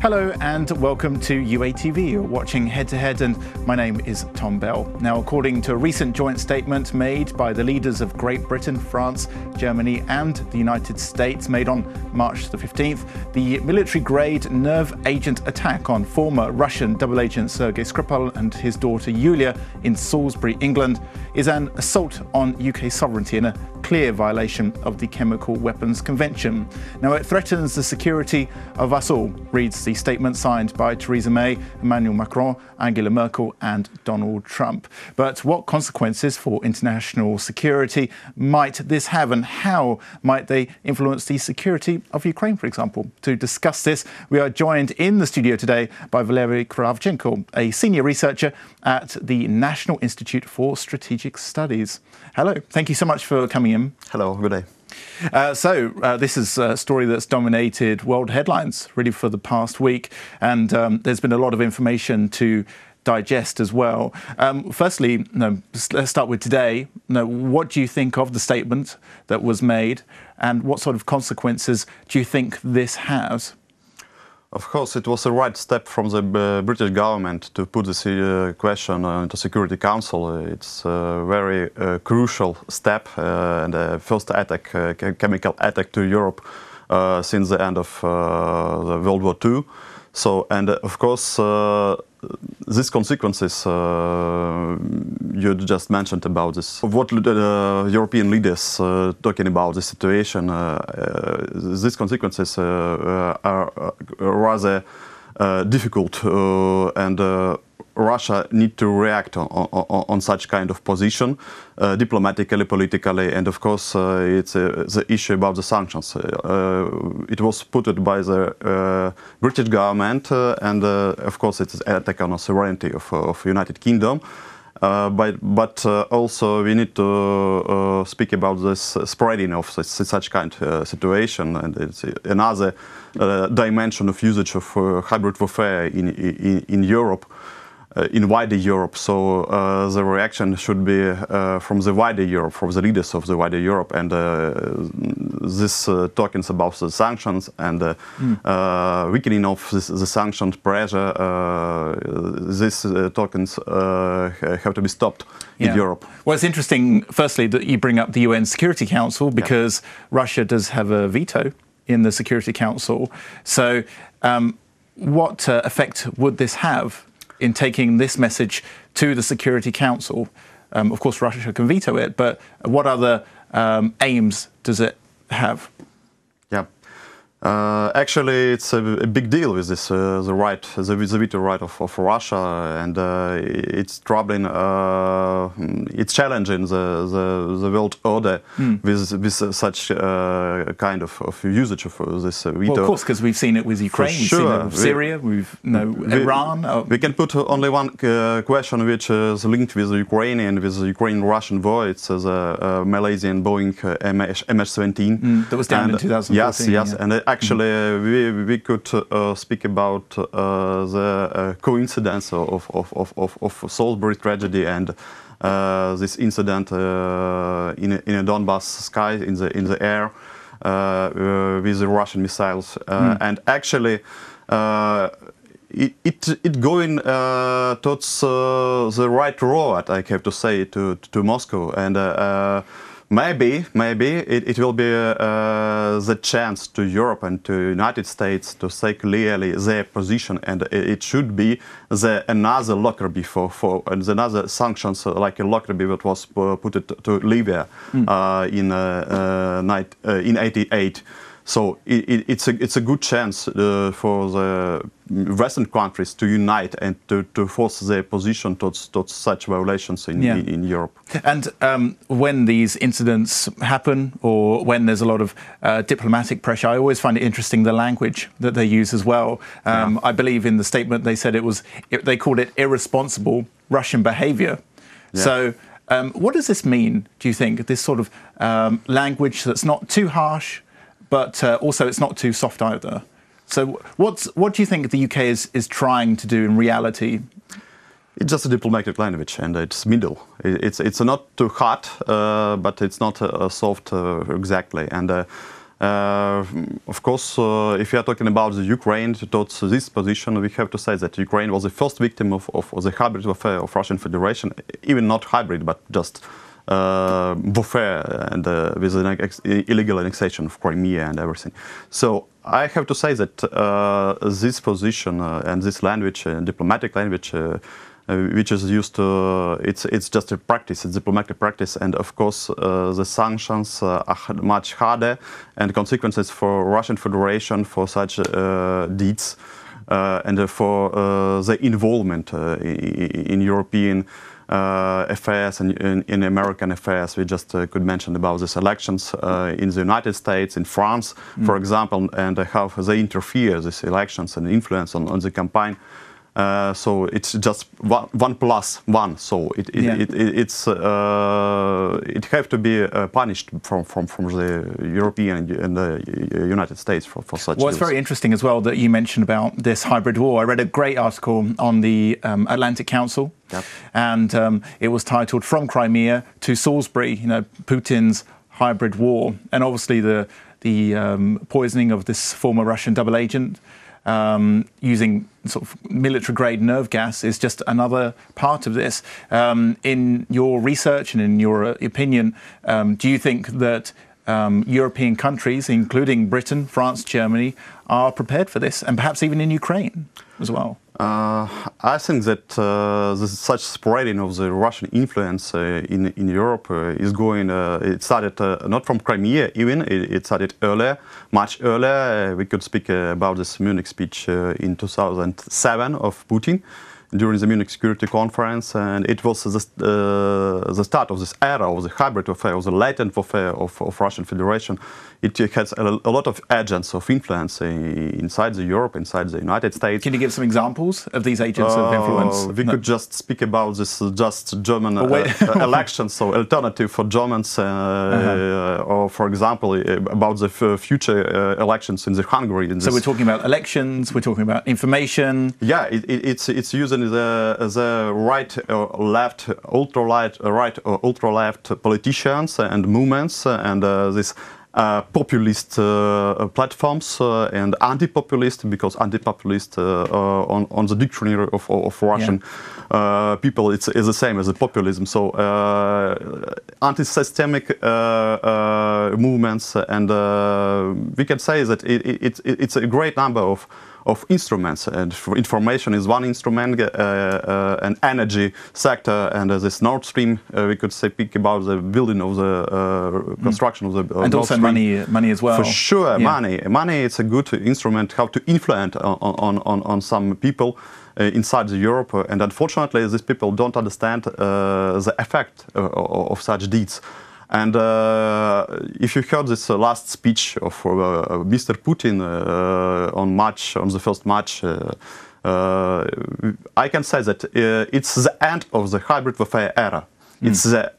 Hello and welcome to UATV. You're watching Head to Head and my name is Tom Bell. Now, according to a recent joint statement made by the leaders of Great Britain, France, Germany and the United States, made on March the 15th, the military-grade nerve agent attack on former Russian double agent Sergei Skripal and his daughter Yuliya in Salisbury, England, is an assault on UK sovereignty and a clear violation of the Chemical Weapons Convention. Now, it threatens the security of us all, reads the statement signed by Theresa May, Emmanuel Macron, Angela Merkel and Donald Trump. But what consequences for international security might this have, and how might they influence the security of Ukraine, for example? To discuss this, we are joined in the studio today by Valeriy Kravchenko, a senior researcher at the National Institute for Strategic Studies. Hello, thank you so much for coming in. Hello, good day. This is a story that's dominated world headlines really for the past week, and there's been a lot of information to digest as well. Firstly, let's start with today. What do you think of the statement that was made, and what sort of consequences do you think this has? Of course, it was the right step from the British government to put this question into Security Council. It's a very crucial step and the first attack, chemical attack to Europe since the end of the World War II. So, and of course, these consequences you just mentioned about this. What the European leaders talking about the situation, these consequences are rather difficult, and Russia need to react on such kind of position, diplomatically, politically, and of course it's the issue about the sanctions. It was put by the British government, and of course it's an attack on the sovereignty of United Kingdom. But also we need to speak about this spreading of such kind of situation, and it's another dimension of usage of hybrid warfare in Europe. In wider Europe, so the reaction should be from the wider Europe, from the leaders of the wider Europe, and this talkings about the sanctions and weakening of the sanctions pressure, these talkings have to be stopped in Europe. Well, it's interesting, firstly, that you bring up the UN Security Council, because Russia does have a veto in the Security Council. So what effect would this have in taking this message to the Security Council? Of course, Russia can veto it, but what other aims does it have? Yeah, actually, it's a big deal with this the veto right of Russia, and it's troubling. It's challenging the world order with such kind of usage of this veto. Well, of course, because we've seen it with Ukraine, we've seen it with Syria, Iran. We can put only one question which is linked with the Ukrainian-Russian war. It's the Malaysian Boeing MH17 that was down in 2014. Yes, and actually we could speak about the coincidence of Salisbury tragedy and this incident in a Donbass sky, in the air, with the Russian missiles, and actually it going towards the right road, I have to say, to Moscow, and maybe it will be the chance to Europe and to United States to say clearly their position, and it should be another Lockerbie for another sanctions like a Lockerbie that was put to Libya in '88. So it's a good chance for the Western countries to unite and to force their position towards such violations in Europe. And when these incidents happen, or when there's a lot of diplomatic pressure, I always find it interesting the language that they use as well. I believe in the statement they said they called it irresponsible Russian behavior. Yeah. So what does this mean, do you think, this sort of language that's not too harsh, but also it's not too soft either? So what do you think the UK is trying to do in reality? It's just a diplomatic language, and it's middle. It's not too hot, but it's not soft exactly. And Of course, if we are talking about the Ukraine towards this position, we have to say that Ukraine was the first victim of the hybrid warfare of Russian Federation, even not hybrid, but just warfare and with an illegal annexation of Crimea and everything. So I have to say that this position and this language, diplomatic language, which is used to, it's just a practice, it's diplomatic practice, and of course the sanctions are much harder, and consequences for Russian Federation for such deeds and for the involvement in European affairs and in American affairs. We just could mention about these elections in the United States, in France, for example, and how they interfere, these elections, and influence on the campaign. So it's just one plus one. So it have to be punished from the European and the United States for such. Well, it's very interesting as well that you mentioned about this hybrid war. I read a great article on the Atlantic Council, and it was titled "From Crimea to Salisbury." You know, Putin's hybrid war, and obviously the poisoning of this former Russian double agent. Using sort of military-grade nerve gas is just another part of this. In your research and in your opinion, do you think that European countries, including Britain, France, Germany, are prepared for this, and perhaps even in Ukraine as well? I think that such spreading of the Russian influence in Europe is going. It started not from Crimea even. It started earlier, much earlier. We could speak about this Munich speech in 2007 of Putin during the Munich Security Conference, and it was the start of this era of the hybrid warfare, of the latent warfare of Russian Federation. It has a lot of agents of influence inside the Europe, inside the United States. Can you give some examples of these agents of influence? We could just speak about this just German elections, so alternative for Germans, or for example about the future elections in the Hungary. So we're talking about elections, we're talking about information. Yeah, it's using the right or left, right or ultra-left politicians and movements and this populist platforms and anti-populist, because anti-populist on the dictionary of Russian people is the same as the populism. So anti-systemic movements, and we can say that it's a great number of instruments, and information is one instrument, and energy sector, and this Nord Stream, we could speak about the building of the construction of the and Nord also Stream. money as well. For sure, money is a good instrument how to influence on some people inside Europe, and unfortunately these people don't understand the effect of such deeds. And if you heard this last speech of Mr. Putin on the first March, I can say that it's the end of the hybrid warfare era. It's the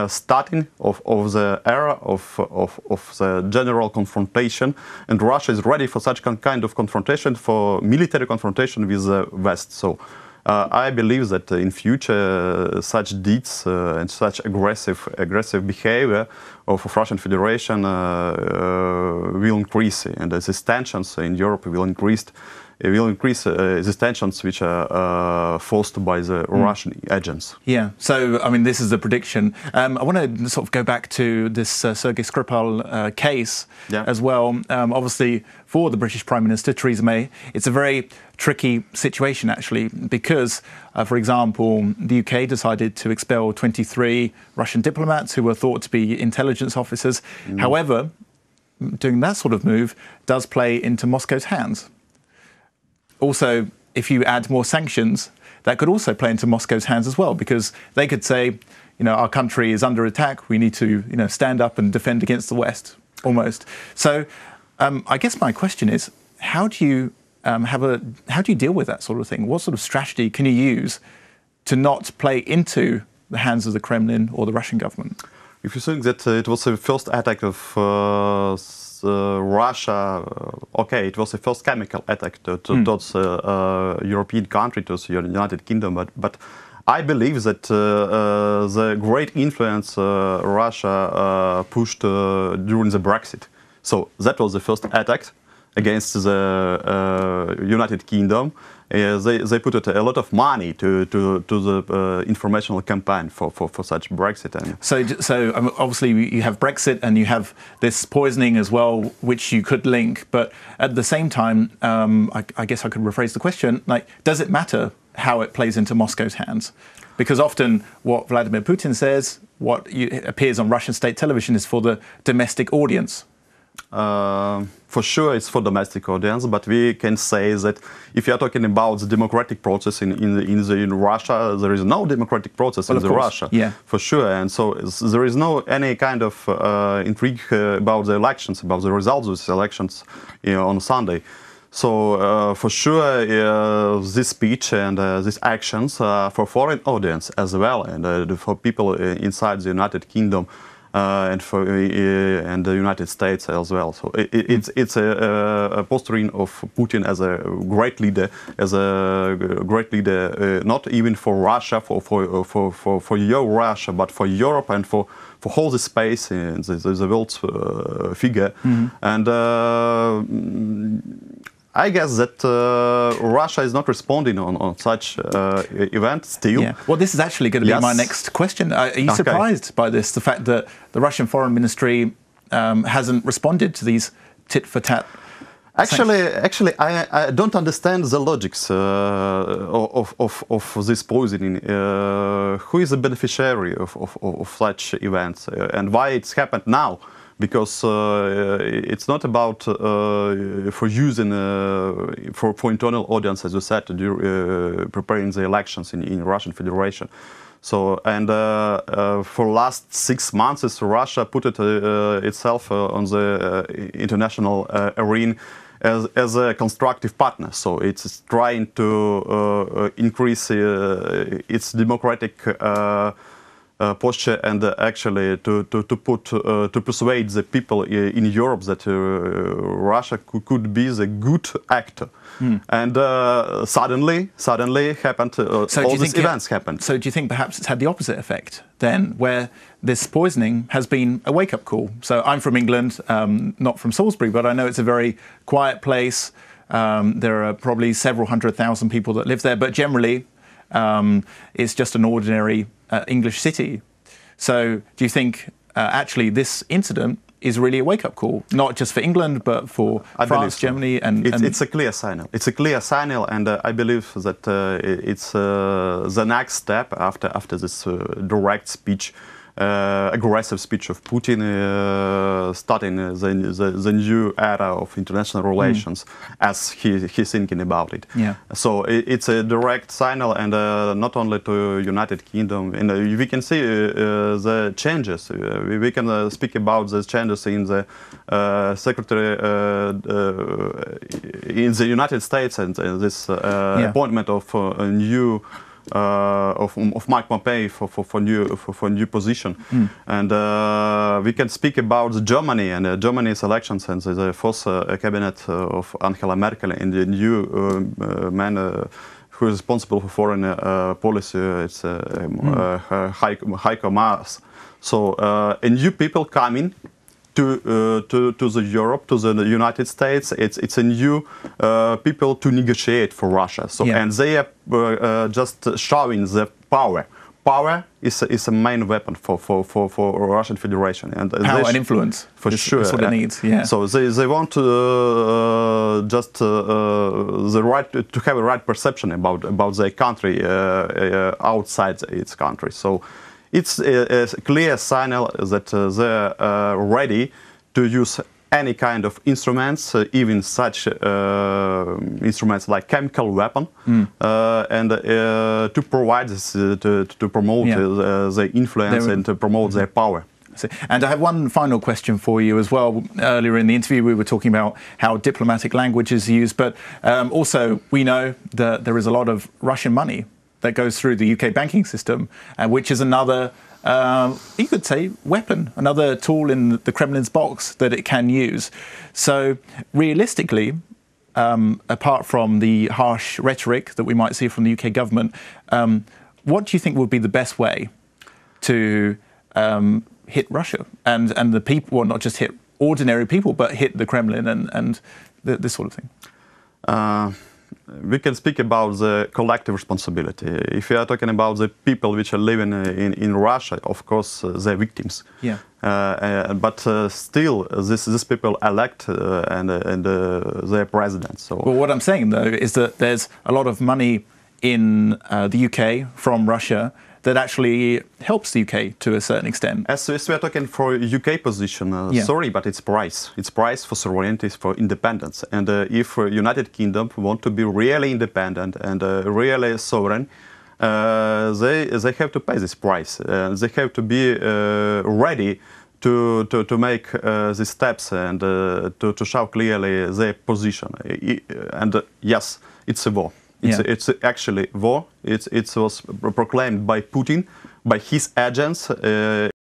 starting of the era of the general confrontation, and Russia is ready for such kind of confrontation, for military confrontation with the West. So I believe that in future such deeds and such aggressive behavior of Russian Federation will increase, and these tensions in Europe will increase. It will increase these tensions which are forced by the Russian agents. Yeah, so, I mean, this is a prediction. I want to sort of go back to this Sergei Skripal case as well. Obviously, for the British Prime Minister, Theresa May, it's a very tricky situation, actually, because, for example, the UK decided to expel 23 Russian diplomats who were thought to be intelligence officers. However, doing that sort of move does play into Moscow's hands. Also, if you add more sanctions, that could also play into Moscow's hands as well, because they could say, you know, our country is under attack, we need to, you know, stand up and defend against the West, almost. So I guess my question is, how do you deal with that sort of thing? What sort of strategy can you use to not play into the hands of the Kremlin or the Russian government? If you think that it was the first attack of Russia, okay, it was the first chemical attack towards European country, to the United Kingdom, but I believe that the great influence Russia pushed during the Brexit. So that was the first attack against the United Kingdom. They put a lot of money to the informational campaign for such Brexit. And so obviously you have Brexit and you have this poisoning as well, which you could link. But at the same time, I guess I could rephrase the question: like, does it matter how it plays into Moscow's hands? Because often what Vladimir Putin says, what appears on Russian state television, is for the domestic audience. For sure, it's for domestic audience, but we can say that if you are talking about the democratic process in Russia, there is no democratic process in Russia, for sure, and so there is no any kind of intrigue about the elections, about the results of the elections on Sunday. So for sure, this speech and these actions for foreign audience as well, and for people inside the United Kingdom. And the United States as well. So it's a posturing of Putin as a great leader, not even for Russia, for your Russia, but for Europe and for all the space in the world's figure. And I guess that Russia is not responding on such events still. Yeah. Well, this is actually going to be my next question. Are you surprised by this, the fact that the Russian Foreign Ministry hasn't responded to these tit-for-tat? Actually, I don't understand the logics of this poisoning. Who is the beneficiary of such events and why it's happened now? Because it's not about for using for internal audience, as you said, preparing the elections in Russian Federation. So and for last 6 months, Russia put itself on the international arena as a constructive partner. So it's trying to increase its democratic posture and actually to persuade the people in Europe that Russia could be the good actor. And suddenly happened. All these events happened. So do you think perhaps it's had the opposite effect then, where this poisoning has been a wake-up call? So I'm from England, not from Salisbury, but I know it's a very quiet place. There are probably several 100,000 people that live there, but generally it's just an ordinary English city. So do you think actually this incident is really a wake-up call, not just for England, but for France, Germany, and it's a clear signal. It's a clear signal, and I believe that it's the next step after this direct speech, aggressive speech of Putin, starting the new era of international relations, as he's thinking about it. Yeah. So it's a direct signal, and not only to United Kingdom. And we can see the changes. We can speak about the changes in the secretary in the United States, and this appointment of a new. Of Mike Pompeo for new position, and we can speak about Germany and Germany's elections and the first cabinet of Angela Merkel and the new man who is responsible for foreign policy. It's Heiko Maas. So a new people coming to the Europe, to the United States. It's a new people to negotiate for Russia. So and they are just showing the power. Power is a main weapon for Russian Federation, and power and influence for sure. That's what it needs. Yeah. So they want just the right to have a right perception about their country outside its country. So. It's a clear signal that they're ready to use any kind of instruments, even such instruments like chemical weapon, and to provide this, to promote their influence and to promote their power. And I have one final question for you as well. Earlier in the interview, we were talking about how diplomatic language is used, but also we know that there is a lot of Russian money that goes through the UK banking system, which is another, you could say, weapon, another tool in the Kremlin's box that it can use. So realistically, apart from the harsh rhetoric that we might see from the UK government, what do you think would be the best way to hit Russia and the people, well, not just hit ordinary people, but hit the Kremlin and this sort of thing? We can speak about the collective responsibility. If you are talking about the people which are living in Russia, of course, they're victims. Yeah. But still, these people elect their president. So. Well, what I'm saying, though, is that there's a lot of money in the UK from Russia that actually helps the UK to a certain extent. As we are talking for UK position, sorry, but it's price. It's price for sovereignty, for independence. And if United Kingdom want to be really independent and really sovereign, they have to pay this price. They have to be ready to make these steps and to show clearly their position. And yes, it's a war. It's actually war. It was proclaimed by Putin, by his agents